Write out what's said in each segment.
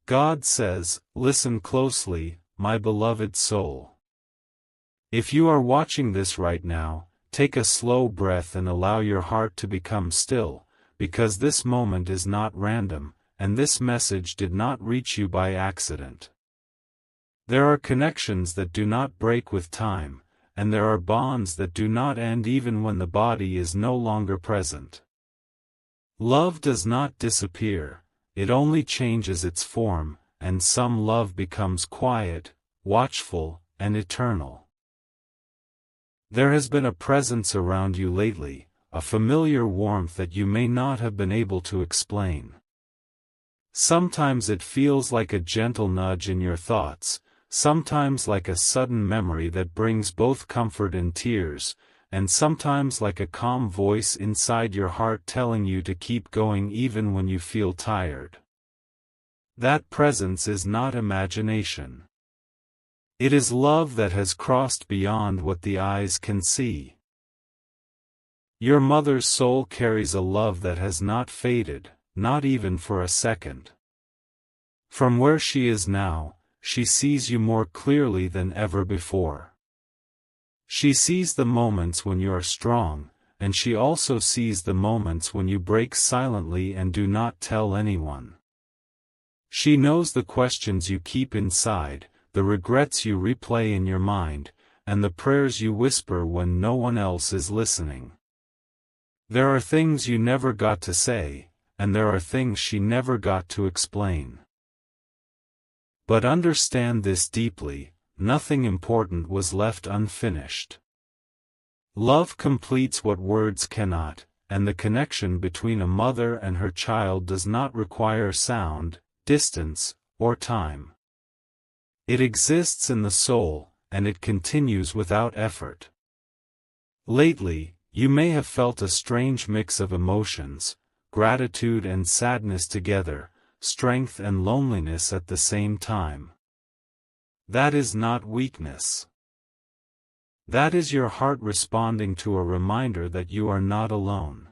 God says, "Listen closely, my beloved soul." If you are watching this right now, take a slow breath and allow your heart to become still, because this moment is not random, and this message did not reach you by accident. There are connections that do not break with time, and there are bonds that do not end even when the body is no longer present. Love does not disappear, it only changes its form, and some love becomes quiet, watchful, and eternal. There has been a presence around you lately, a familiar warmth that you may not have been able to explain. Sometimes it feels like a gentle nudge in your thoughts, sometimes like a sudden memory that brings both comfort and tears, and sometimes like a calm voice inside your heart telling you to keep going even when you feel tired. That presence is not imagination. It is love that has crossed beyond what the eyes can see. Your mother's soul carries a love that has not faded, not even for a second. From where she is now, she sees you more clearly than ever before. She sees the moments when you are strong, and she also sees the moments when you break silently and do not tell anyone. She knows the questions you keep inside, the regrets you replay in your mind, and the prayers you whisper when no one else is listening. There are things you never got to say, and there are things she never got to explain. But understand this deeply, nothing important was left unfinished. Love completes what words cannot, and the connection between a mother and her child does not require sound, distance, or time. It exists in the soul, and it continues without effort. Lately, you may have felt a strange mix of emotions, gratitude and sadness together, strength and loneliness at the same time. That is not weakness. That is your heart responding to a reminder that you are not alone.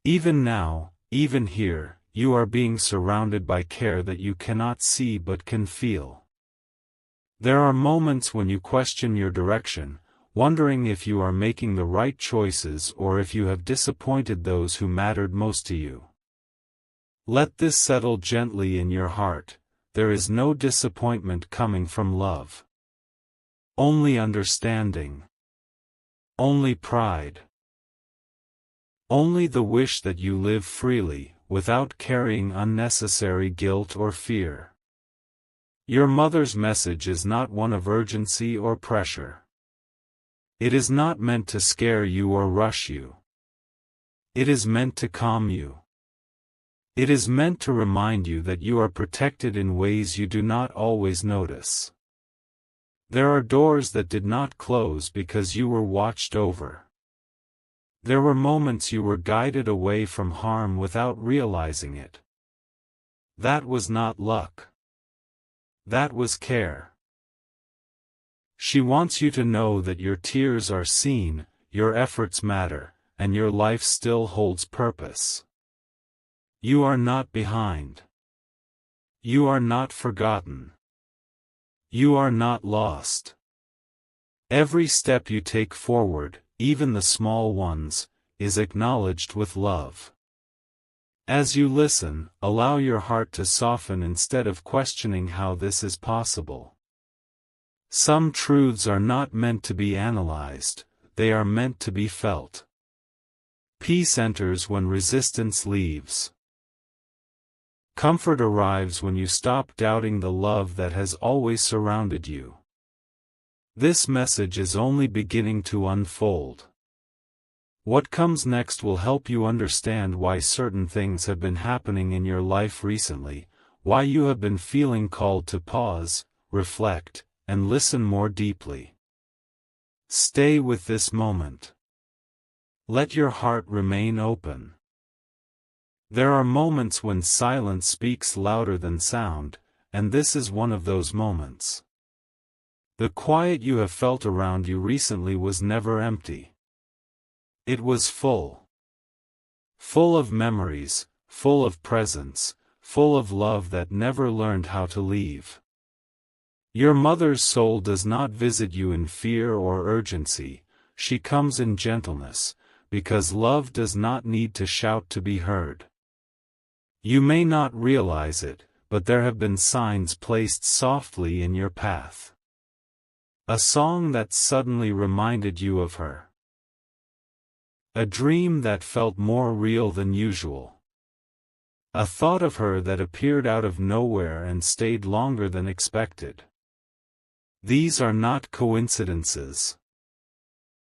Even now, even here, you are being surrounded by care that you cannot see but can feel. There are moments when you question your direction, wondering if you are making the right choices or if you have disappointed those who mattered most to you. Let this settle gently in your heart. There is no disappointment coming from love. Only understanding. Only pride. Only the wish that you live freely, without carrying unnecessary guilt or fear. Your mother's message is not one of urgency or pressure. It is not meant to scare you or rush you. It is meant to calm you. It is meant to remind you that you are protected in ways you do not always notice. There are doors that did not close because you were watched over. There were moments you were guided away from harm without realizing it. That was not luck. That was care. She wants you to know that your tears are seen, your efforts matter, and your life still holds purpose. You are not behind. You are not forgotten. You are not lost. Every step you take forward, even the small ones, is acknowledged with love. As you listen, allow your heart to soften instead of questioning how this is possible. Some truths are not meant to be analyzed, they are meant to be felt. Peace enters when resistance leaves. Comfort arrives when you stop doubting the love that has always surrounded you. This message is only beginning to unfold. What comes next will help you understand why certain things have been happening in your life recently, why you have been feeling called to pause, reflect, and listen more deeply. Stay with this moment. Let your heart remain open. There are moments when silence speaks louder than sound, and this is one of those moments. The quiet you have felt around you recently was never empty. It was full. Full of memories, full of presence, full of love that never learned how to leave. Your mother's soul does not visit you in fear or urgency, she comes in gentleness, because love does not need to shout to be heard. You may not realize it, but there have been signs placed softly in your path. A song that suddenly reminded you of her. A dream that felt more real than usual. A thought of her that appeared out of nowhere and stayed longer than expected. These are not coincidences.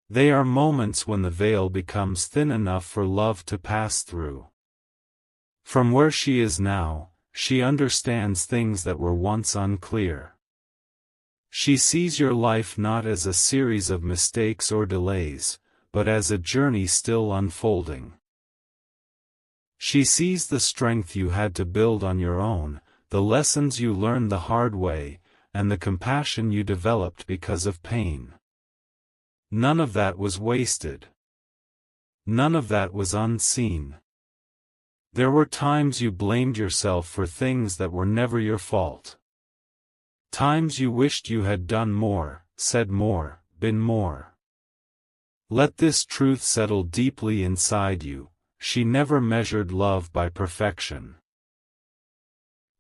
They are moments when the veil becomes thin enough for love to pass through. From where she is now, she understands things that were once unclear. She sees your life not as a series of mistakes or delays, but as a journey still unfolding. She sees the strength you had to build on your own, the lessons you learned the hard way, and the compassion you developed because of pain. None of that was wasted. None of that was unseen. There were times you blamed yourself for things that were never your fault. Times you wished you had done more, said more, been more. Let this truth settle deeply inside you: she never measured love by perfection.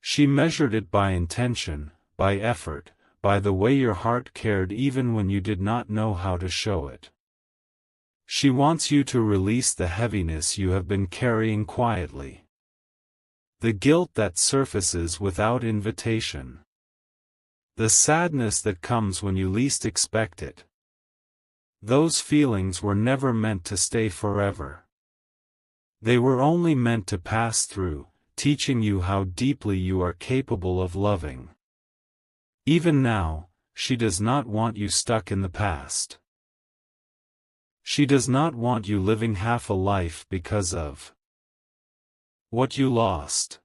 She measured it by intention, by effort, by the way your heart cared even when you did not know how to show it. She wants you to release the heaviness you have been carrying quietly. The guilt that surfaces without invitation. The sadness that comes when you least expect it. Those feelings were never meant to stay forever. They were only meant to pass through, teaching you how deeply you are capable of loving. Even now, she does not want you stuck in the past. She does not want you living half a life because of what you lost.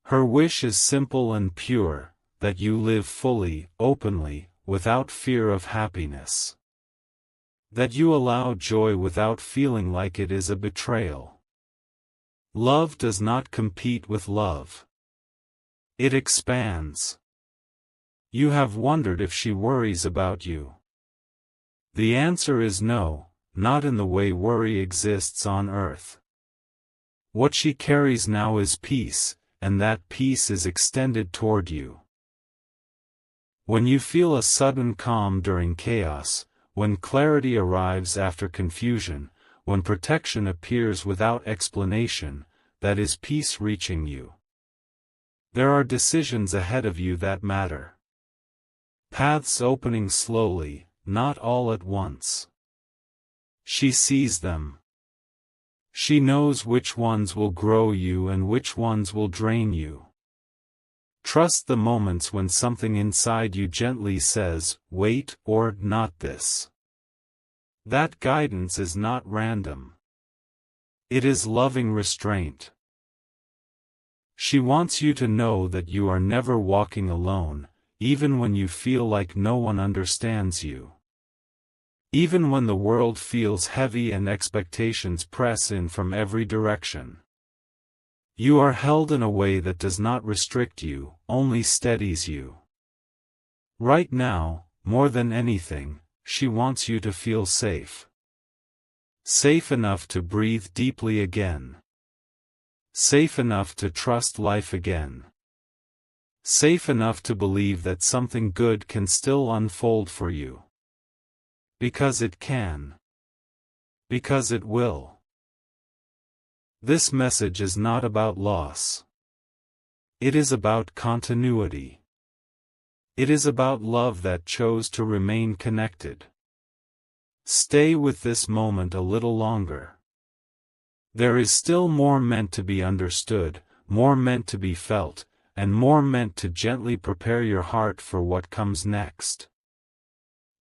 Her wish is simple and pure, that you live fully, openly, without fear of happiness. That you allow joy without feeling like it is a betrayal. Love does not compete with love. It expands. You have wondered if she worries about you. The answer is no, not in the way worry exists on earth. What she carries now is peace, and that peace is extended toward you. When you feel a sudden calm during chaos, when clarity arrives after confusion, when protection appears without explanation, that is peace reaching you. There are decisions ahead of you that matter. Paths opening slowly, not all at once. She sees them. She knows which ones will grow you and which ones will drain you. Trust the moments when something inside you gently says, wait, or not this. That guidance is not random. It is loving restraint. She wants you to know that you are never walking alone, even when you feel like no one understands you. Even when the world feels heavy and expectations press in from every direction. You are held in a way that does not restrict you, only steadies you. Right now, more than anything, she wants you to feel safe. Safe enough to breathe deeply again. Safe enough to trust life again. Safe enough to believe that something good can still unfold for you. Because it can. Because it will. This message is not about loss. It is about continuity. It is about love that chose to remain connected. Stay with this moment a little longer. There is still more meant to be understood, more meant to be felt, and more meant to gently prepare your heart for what comes next.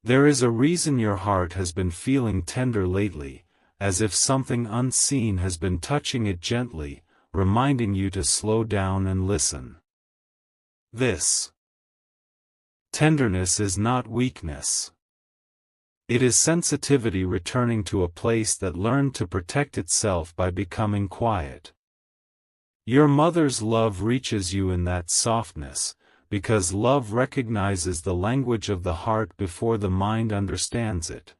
There is a reason your heart has been feeling tender lately, as if something unseen has been touching it gently, reminding you to slow down and listen. This tenderness is not weakness. It is sensitivity returning to a place that learned to protect itself by becoming quiet. Your mother's love reaches you in that softness, because love recognizes the language of the heart before the mind understands it.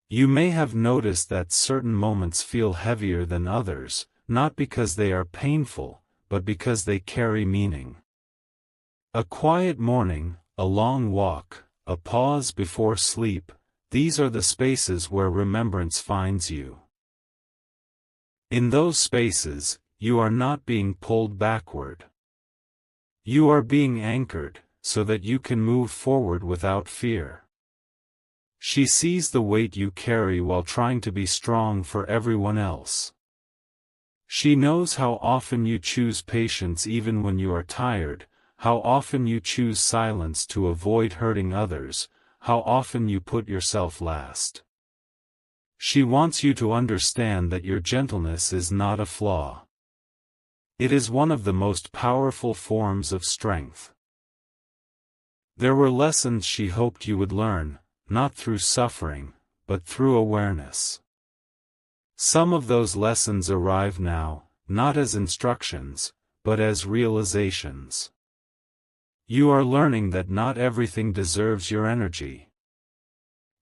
You may have noticed that certain moments feel heavier than others, not because they are painful, but because they carry meaning. A quiet morning, a long walk, a pause before sleep, these are the spaces where remembrance finds you. In those spaces, you are not being pulled backward. You are being anchored, so that you can move forward without fear. She sees the weight you carry while trying to be strong for everyone else. She knows how often you choose patience even when you are tired, how often you choose silence to avoid hurting others, how often you put yourself last. She wants you to understand that your gentleness is not a flaw. It is one of the most powerful forms of strength. There were lessons she hoped you would learn, not through suffering, but through awareness. Some of those lessons arrive now, not as instructions, but as realizations. You are learning that not everything deserves your energy.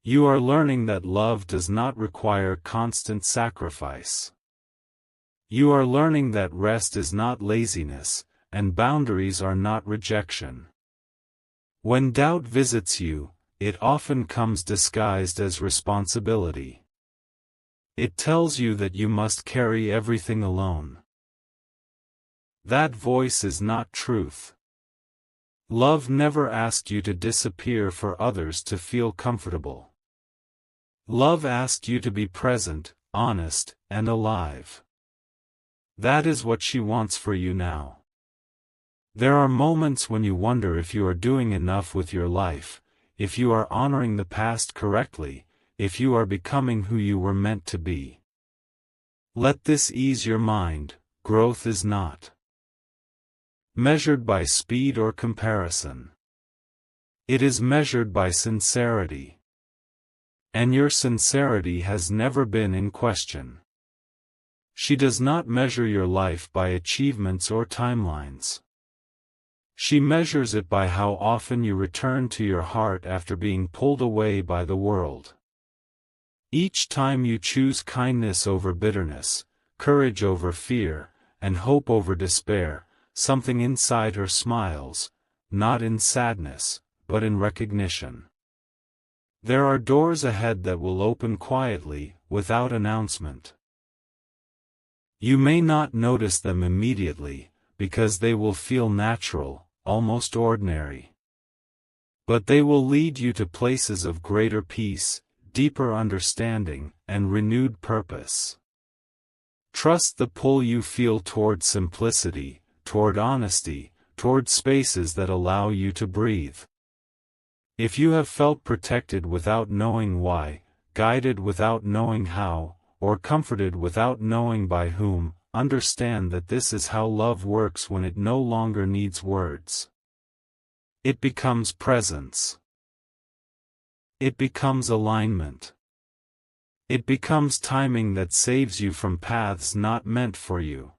You are learning that love does not require constant sacrifice. You are learning that rest is not laziness, and boundaries are not rejection. When doubt visits you, it often comes disguised as responsibility. It tells you that you must carry everything alone. That voice is not truth. Love never asked you to disappear for others to feel comfortable. Love asked you to be present, honest, and alive. That is what she wants for you now. There are moments when you wonder if you are doing enough with your life, if you are honoring the past correctly, if you are becoming who you were meant to be. Let this ease your mind. Growth is not measured by speed or comparison. It is measured by sincerity. And your sincerity has never been in question. She does not measure your life by achievements or timelines. She measures it by how often you return to your heart after being pulled away by the world. Each time you choose kindness over bitterness, courage over fear, and hope over despair, something inside her smiles, not in sadness, but in recognition. There are doors ahead that will open quietly, without announcement. You may not notice them immediately, because they will feel natural, almost ordinary. But they will lead you to places of greater peace, deeper understanding, and renewed purpose. Trust the pull you feel toward simplicity, toward honesty, toward spaces that allow you to breathe. If you have felt protected without knowing why, guided without knowing how, or comforted without knowing by whom, understand that this is how love works when it no longer needs words. It becomes presence. It becomes alignment. It becomes timing that saves you from paths not meant for you.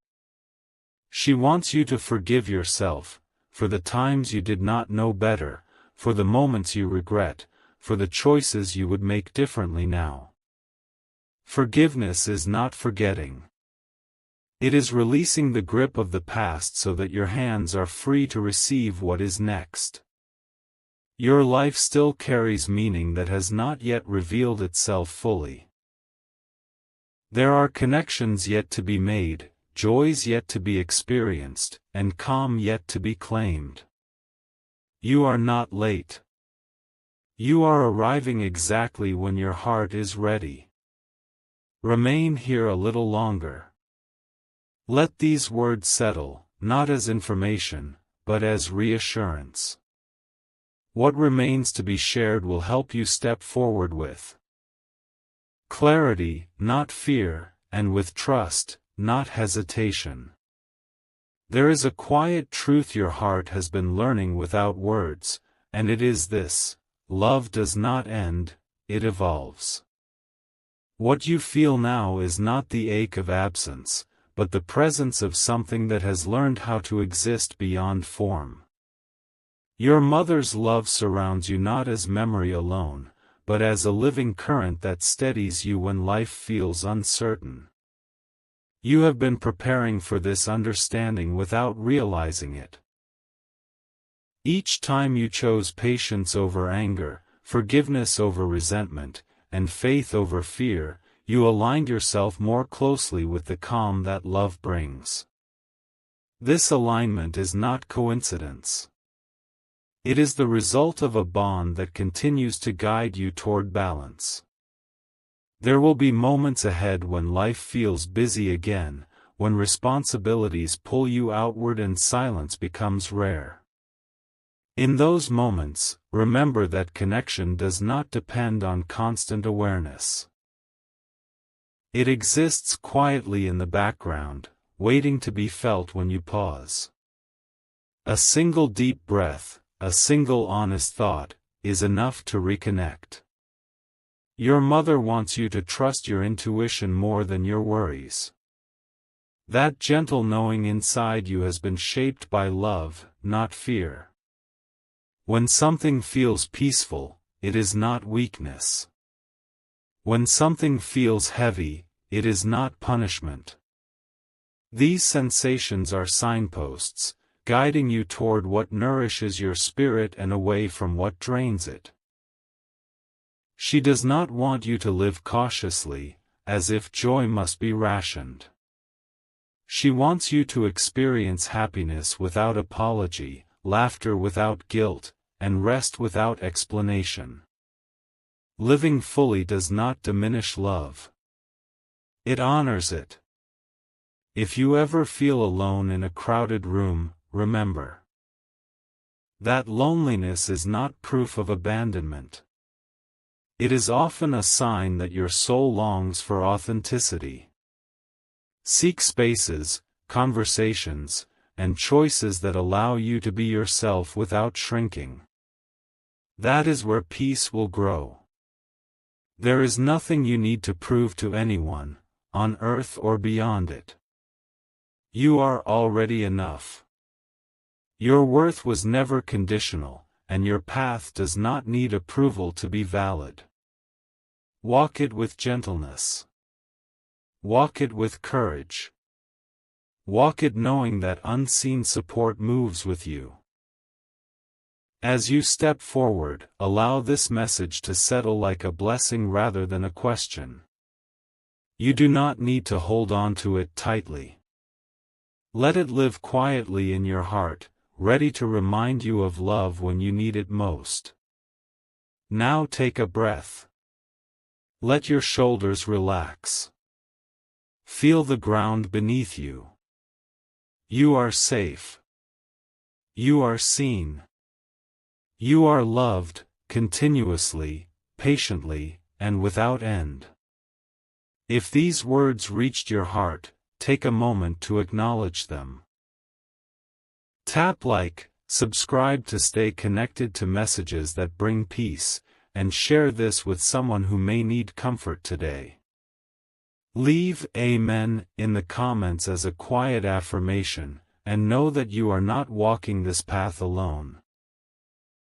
She wants you to forgive yourself, for the times you did not know better, for the moments you regret, for the choices you would make differently now. Forgiveness is not forgetting. It is releasing the grip of the past so that your hands are free to receive what is next. Your life still carries meaning that has not yet revealed itself fully. There are connections yet to be made, joys yet to be experienced, and calm yet to be claimed. You are not late. You are arriving exactly when your heart is ready. Remain here a little longer. Let these words settle, not as information, but as reassurance. What remains to be shared will help you step forward with clarity, not fear, and with trust, not hesitation. There is a quiet truth your heart has been learning without words, and it is this: love does not end, it evolves. What you feel now is not the ache of absence, but the presence of something that has learned how to exist beyond form. Your mother's love surrounds you not as memory alone, but as a living current that steadies you when life feels uncertain. You have been preparing for this understanding without realizing it. Each time you chose patience over anger, forgiveness over resentment, and faith over fear, you aligned yourself more closely with the calm that love brings. This alignment is not coincidence. It is the result of a bond that continues to guide you toward balance. There will be moments ahead when life feels busy again, when responsibilities pull you outward and silence becomes rare. In those moments, remember that connection does not depend on constant awareness. It exists quietly in the background, waiting to be felt when you pause. A single deep breath, a single honest thought, is enough to reconnect. Your mother wants you to trust your intuition more than your worries. That gentle knowing inside you has been shaped by love, not fear. When something feels peaceful, it is not weakness. When something feels heavy, it is not punishment. These sensations are signposts, guiding you toward what nourishes your spirit and away from what drains it. She does not want you to live cautiously, as if joy must be rationed. She wants you to experience happiness without apology, laughter without guilt, and rest without explanation. Living fully does not diminish love. It honors it. If you ever feel alone in a crowded room, remember that loneliness is not proof of abandonment. It is often a sign that your soul longs for authenticity. Seek spaces, conversations, and choices that allow you to be yourself without shrinking. That is where peace will grow. There is nothing you need to prove to anyone, on earth or beyond it. You are already enough. Your worth was never conditional, and your path does not need approval to be valid. Walk it with gentleness. Walk it with courage. Walk it knowing that unseen support moves with you. As you step forward, allow this message to settle like a blessing rather than a question. You do not need to hold on to it tightly. Let it live quietly in your heart, ready to remind you of love when you need it most. Now take a breath. Let your shoulders relax. Feel the ground beneath you. You are safe. You are seen. You are loved, continuously, patiently, and without end. If these words reached your heart, take a moment to acknowledge them. Tap like, subscribe to stay connected to messages that bring peace, and share this with someone who may need comfort today. Leave Amen in the comments as a quiet affirmation, and know that you are not walking this path alone.